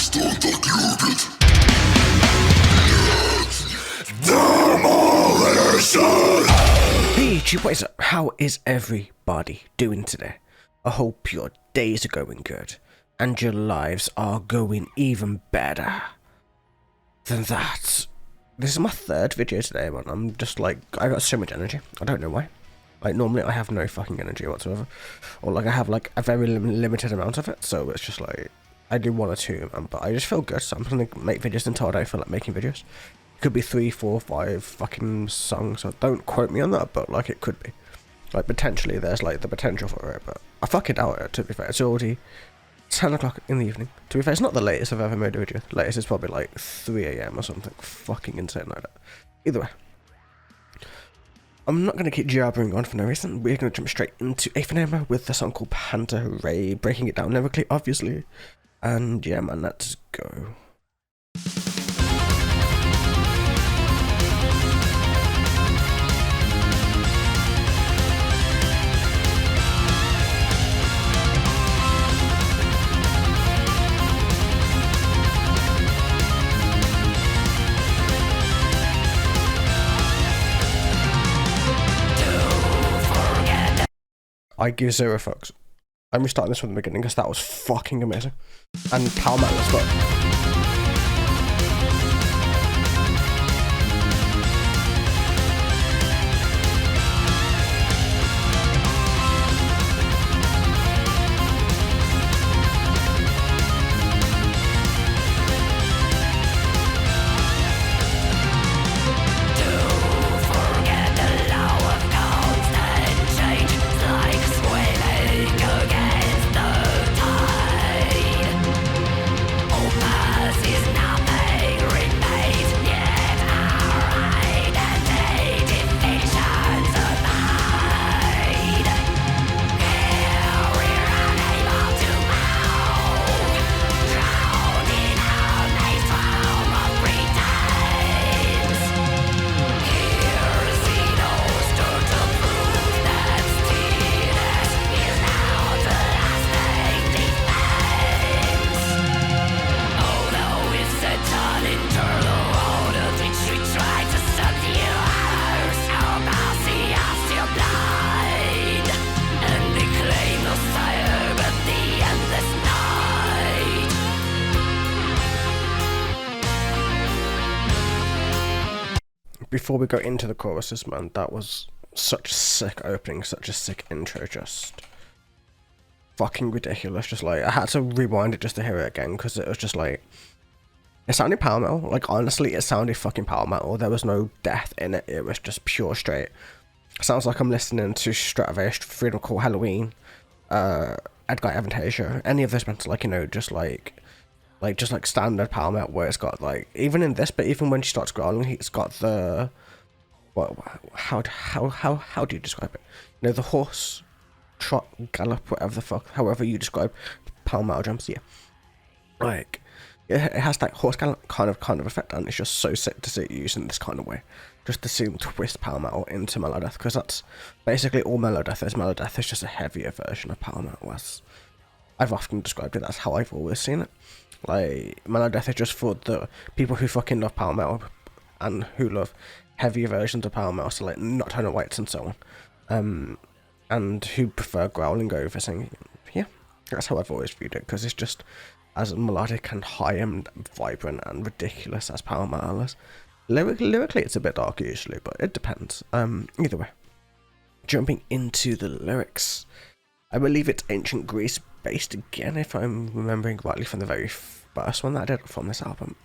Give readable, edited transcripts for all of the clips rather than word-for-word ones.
Hey YouTube, what is up? How is everybody doing today? I hope your days are going good and your lives are going even better than that. This is my third video today, man. I'm just like, I got so much energy. I don't know why. Like, normally I have no fucking energy whatsoever. Or like I have like a very limited amount of it, so it's just like, I do one or two, but I just feel good, so I'm gonna make videos until I don't feel like making videos. It could be 3, 4, 5 fucking songs, so don't quote me on that, but like it could be. Like potentially there's like the potential for it, but I fucking doubt it, to be fair. It's already 10 o'clock in the evening. To be fair, it's not the latest I've ever made a video. The latest is probably like 3 AM or something fucking insane like that. Either way. I'm not going to keep jabbering on for no reason. We're going to jump straight into Aephanemer with the song called Panta Rhei, breaking it down lyrically, obviously. And yeah, man, let's go. I give 0 fucks. I'm restarting this from the beginning because that was fucking amazing. And power metal as well. Before we go into the choruses, man, that was such a sick opening, such a sick intro, just fucking ridiculous. Just like, I had to rewind it just to hear it again, because it was just like, it sounded power metal. Like, honestly, it sounded fucking power metal. There was no death in it, it was just pure straight. It sounds like I'm listening to Stratovarius, Freedom Call Halloween, Edgar Aventasia, any of those bands, like, you know, just like standard power metal, where it's got like, even in this, but even when she starts growling, it's got the, what, how do you describe it? You know, the horse trot, gallop, whatever the fuck, however you describe power metal drums, yeah. Like, it has that horse gallop kind of effect, and it's just so sick to see it used in this kind of way. Just to see them twist power metal into Melodic, because that's basically all Melodic is. Melodic is just a heavier version of power metal, as I've often described it. That's how I've always seen it. Like, Melodic is just for the people who fucking love power metal and who love heavier versions of power metal, so like nocturnal weights and so on, and who prefer growling over singing. Yeah, that's how I've always viewed it, because it's just as melodic and high and vibrant and ridiculous as power metal is. Lyrically, it's a bit dark usually, but it depends. Either way, jumping into the lyrics, I believe it's ancient Greece based again, if I'm remembering rightly from the very first one that I did from this album.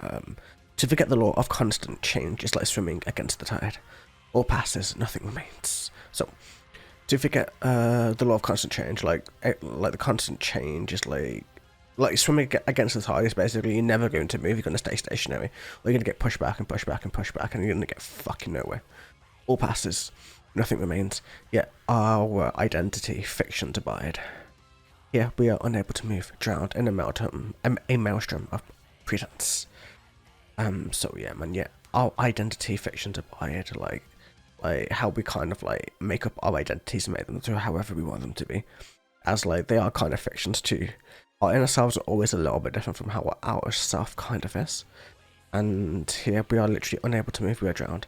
To forget the law of constant change is like swimming against the tide. All passes, nothing remains. So, to forget the law of constant change, like the constant change is like swimming against the tide is basically you're never going to move, you're going to stay stationary, or you're going to get pushed back and pushed back and pushed back, and you're going to get fucking nowhere. All passes, nothing remains, yet our identity fictions abide. Here we are unable to move, drowned in a maelstrom of pretense. So yeah, man, yeah, our identity fictions abide, like how we kind of like make up our identities and make them to however we want them to be, as like they are kind of fictions too. our inner selves are always a little bit different from how our outer self kind of is. And here we are literally unable to move, we are drowned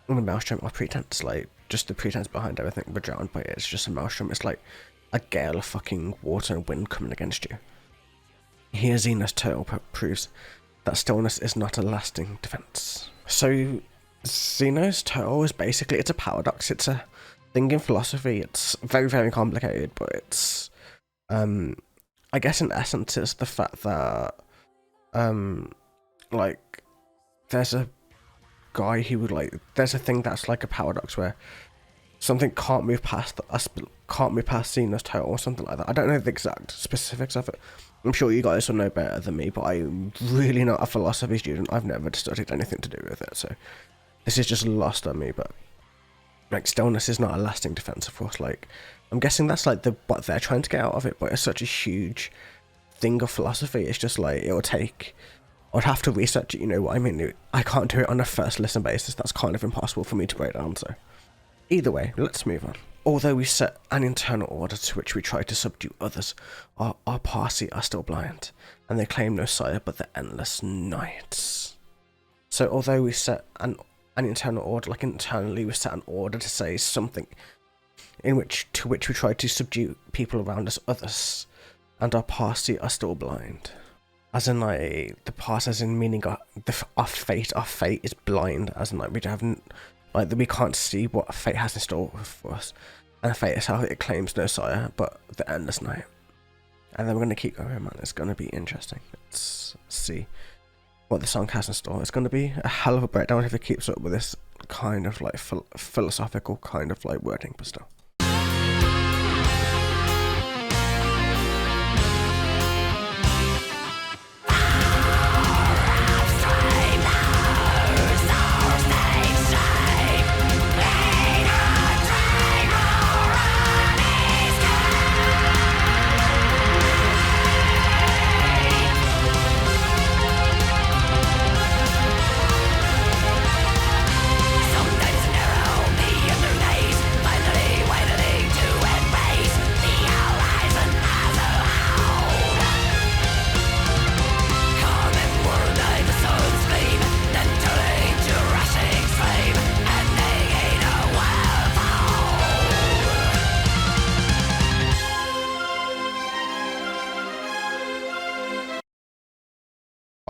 in a maelstrom of pretense, like, just the pretense behind everything, we're drowned by it, it's just a maelstrom, it's like a gale of fucking water and wind coming against you. Here Xena's turtle proves that stillness is not a lasting defense. So Xeno's turtle is basically, it's a paradox, it's a thing in philosophy, it's very, very complicated, but it's, I guess in essence it's the fact that, like, there's a guy who would, like, there's a thing that's like a paradox where something can't move past us, can't move past Xena's turtle or something like that. I don't know the exact specifics of it. I'm sure you guys will know better than me, but I'm really not a philosophy student. I've never studied anything to do with it, so this is just lost on me. But like, stillness is not a lasting defense, of course. Like, I'm guessing that's like what they're trying to get out of it, but it's such a huge thing of philosophy. It's just like, it will take, I'd have to research it, you know what I mean? I can't do it on a first listen basis. That's kind of impossible for me to break down, so either way, let's move on. Although we set an internal order to which we try to subdue others, our party are still blind, and they claim no sire but the endless nights. So although we set an internal order, like internally we set an order to say something to which we try to subdue people around us, others, and our party are still blind. As in, like, the past, as in meaning our fate is blind, as in, like, we haven't, like, we can't see what fate has in store for us. And fate itself, it claims no sire but the endless night. And then we're going to keep going, man. It's going to be interesting. Let's see what the song has in store. It's going to be a hell of a breakdown if it keeps up with this kind of, like, philosophical kind of, like, wording, but still.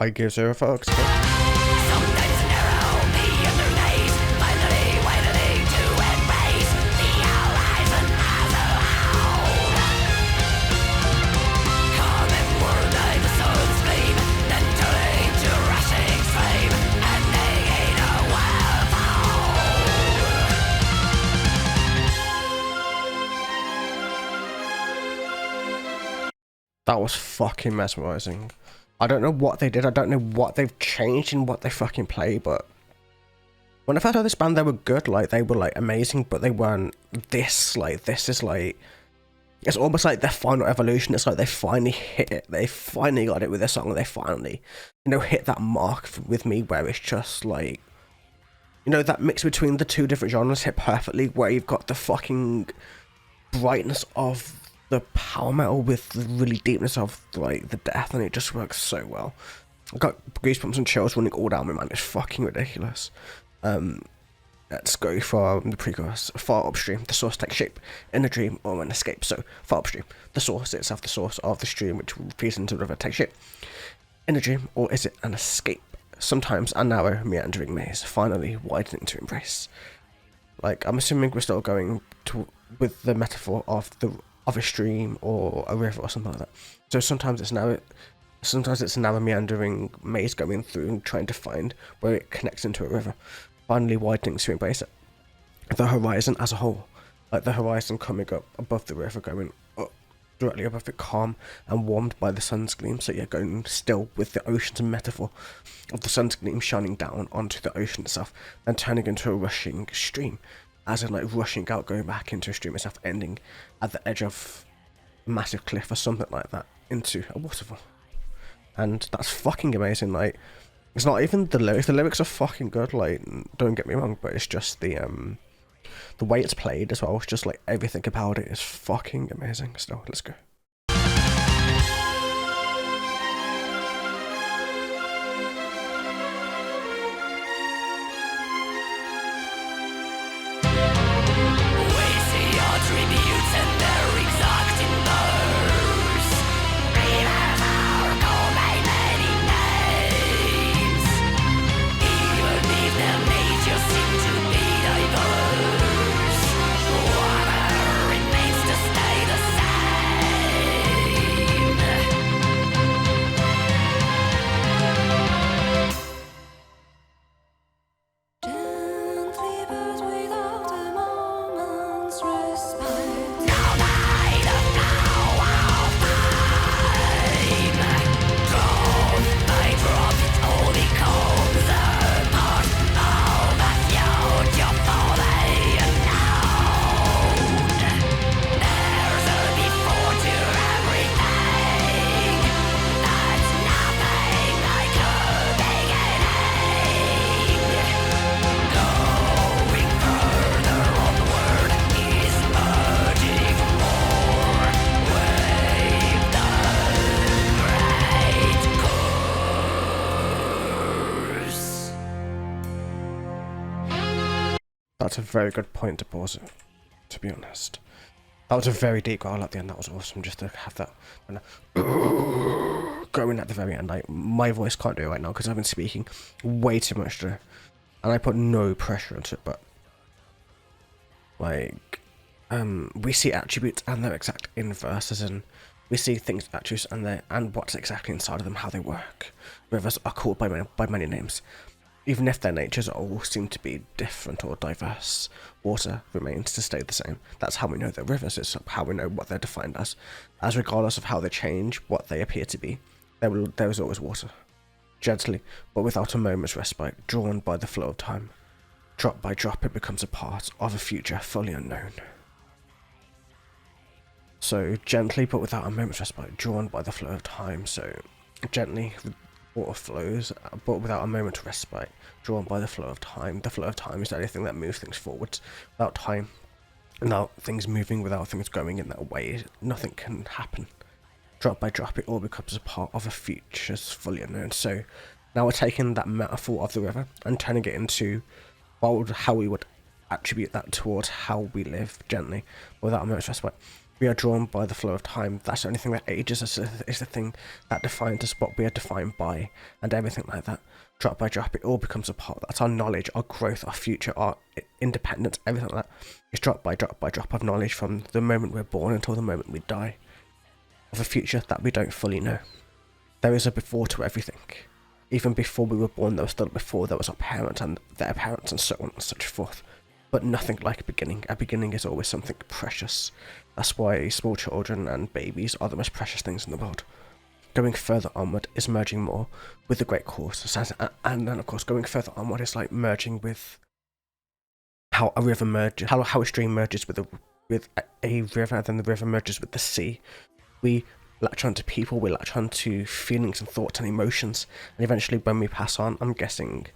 I give zero fucks. That was fucking mesmerizing. I don't know what they did, I don't know what they've changed in what they fucking play, but when I first heard this band, they were good, like, they were, like, amazing, but they weren't this, like, this is, like, it's almost like their final evolution. It's like they finally hit it, they finally got it with their song, they finally, you know, hit that mark with me where it's just, like, you know, that mix between the two different genres hit perfectly, where you've got the fucking brightness of the power metal with the really deepness of, like, the death, and it just works so well. I got goosebumps and chills running all down me, man. It's fucking ridiculous. Let's go from the pre-chorus. Far upstream, the source takes shape in a dream or an escape. So, far upstream, the source itself, the source of the stream which feeds into the river, takes shape in a dream, or is it an escape? Sometimes a narrow, meandering maze, finally widening to embrace. Like, I'm assuming we're still going with the metaphor of a stream or a river or something like that. So sometimes it's a narrow meandering maze going through and trying to find where it connects into a river, finally widening to embrace it. The horizon as a whole, like the horizon coming up above the river, going up directly above it, calm and warmed by the sun's gleam. So yeah, going still with the ocean's metaphor of the sun's gleam shining down onto the ocean itself, then turning into a rushing stream, as in, like, rushing out, going back into a stream itself, ending at the edge of a massive cliff or something like that, into a waterfall. And that's fucking amazing. Like, it's not even the lyrics are fucking good, like, don't get me wrong, but it's just the way it's played as well. It's just, like, everything about it is fucking amazing. Still, let's go. That's a very good point to pause it, to be honest. That was a very deep growl at the end. That was awesome just to have that going at the very end. Like, my voice can't do it right now because I've been speaking way too much today. And I put no pressure into it, but like, we see attributes and their exact inverse, as in we see things, attributes, and what's exactly inside of them, how they work. Rivers are called by many names. Even if their natures all seem to be different or diverse, water remains to stay the same. That's how we know they're rivers, it's how we know what they're defined as regardless of how they change, what they appear to be, there is always water. Gently, but without a moment's respite, drawn by the flow of time. Drop by drop it becomes a part of a future fully unknown. So, gently, but without a moment's respite, drawn by the flow of time. So, gently, water flows, but without a moment's respite, drawn by the flow of time. The flow of time is anything that moves things forwards. Without time, without things moving, without things going in that way, nothing can happen. Drop by drop, it all becomes a part of a future's fully unknown. So, now we're taking that metaphor of the river and turning it into how we would attribute that towards how we live gently, without a moment's respite. We are drawn by the flow of time. That's the only thing that ages us, is the thing that defines us, what we are defined by, and everything like that. Drop by drop, it all becomes a part. That's our knowledge, our growth, our future, our independence, everything like that. It's drop by drop of knowledge from the moment we're born until the moment we die, of a future that we don't fully know. There is a before to everything. Even before we were born, there was still a before. There was our parents and their parents and so on and such forth. But nothing like a beginning. A beginning is always something precious. That's why small children and babies are the most precious things in the world. Going further onward is merging more with the great course. And then, of course, going further onward is like merging with how a river merges, how a stream merges with a river, and then the river merges with the sea. We latch onto people, we latch onto feelings and thoughts and emotions. And eventually, when we pass on, I'm guessing,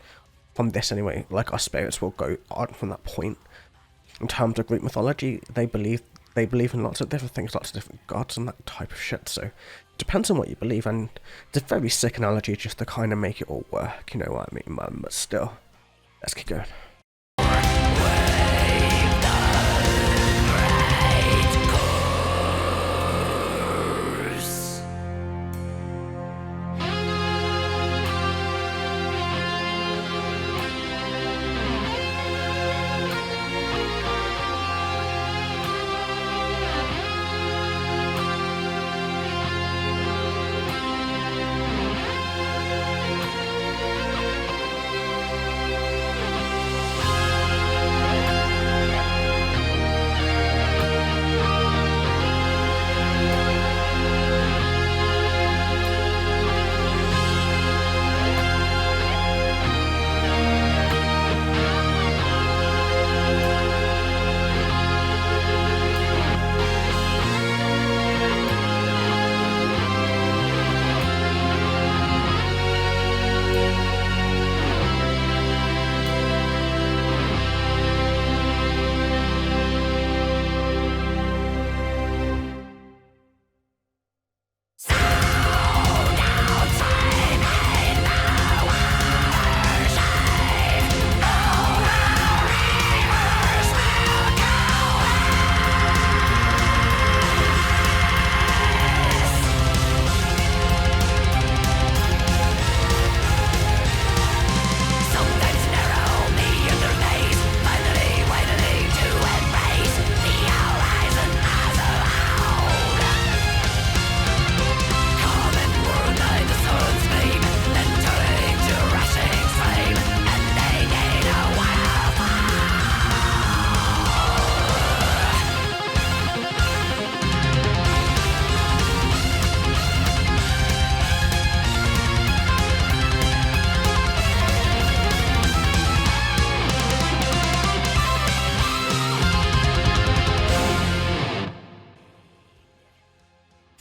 from this anyway, like our spirits will go on from that point. In terms of Greek mythology, they believe in lots of different things, lots of different gods and that type of shit, so it depends on what you believe, and it's a very sick analogy just to kind of make it all work, you know what I mean, man, but still, let's keep going.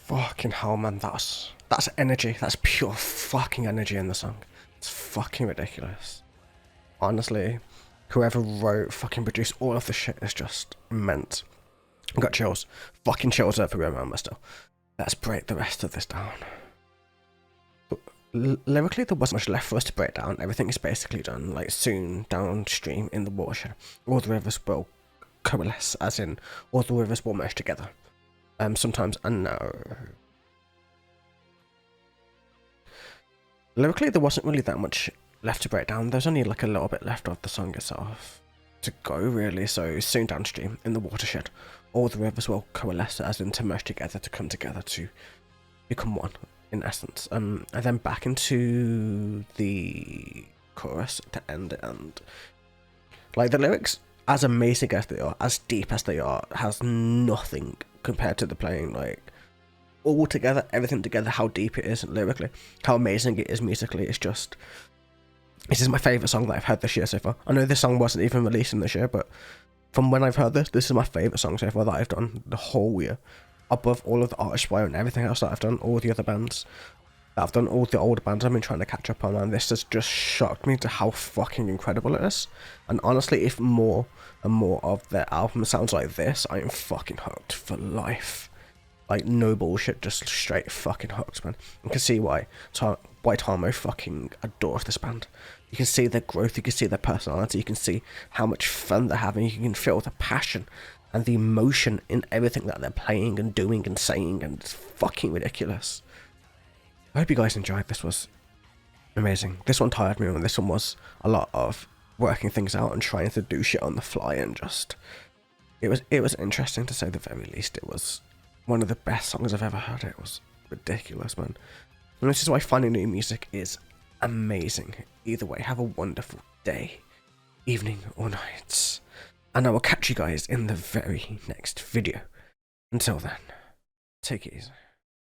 Fucking hell, man, that's energy. That's pure fucking energy in the song. It's fucking ridiculous. Honestly, whoever wrote, fucking produced all of the shit is just immense. I got chills. Fucking chills everywhere, man, but still. Let's break the rest of this down. Lyrically, there wasn't much left for us to break down. Everything is basically done. Like, soon downstream in the watershed, all the rivers will coalesce, as in all the rivers will merge together. Sometimes unknown. Lyrically, there wasn't really that much left to break down. There's only like a little bit left of the song itself to go, really. So soon downstream in the watershed, all the rivers will coalesce, as in to merge together, to come together, to become one, in essence. And then back into the chorus to end it, and like the lyrics, as amazing as they are, as deep as they are, has nothing compared to the playing. Like, all together, everything together, how deep it is lyrically, how amazing it is musically. It's just, this is my favourite song that I've heard this year so far. I know this song wasn't even released in this year, but from when I've heard this is my favourite song so far that I've done the whole year. Above all of the artist wire and everything else that I've done, all the other bands that I've done, all the older bands I've been trying to catch up on, and this has just shocked me to how fucking incredible it is. And honestly, if more and more of their album sounds like this, I am fucking hooked for life. Like, no bullshit, just straight fucking hooked, man. You can see why Tomo fucking adores this band. You can see their growth, you can see their personality, you can see how much fun they're having, you can feel the passion and the emotion in everything that they're playing and doing and saying, and it's fucking ridiculous. I hope you guys enjoyed. This was amazing. This one tired me, and this one was a lot of working things out and trying to do shit on the fly, and just, it was interesting to say the very least. It was one of the best songs I've ever heard. It was ridiculous, man. And this is why finding new music is amazing. Either way, have a wonderful day, evening, or night. And I will catch you guys in the very next video. Until then, take it easy.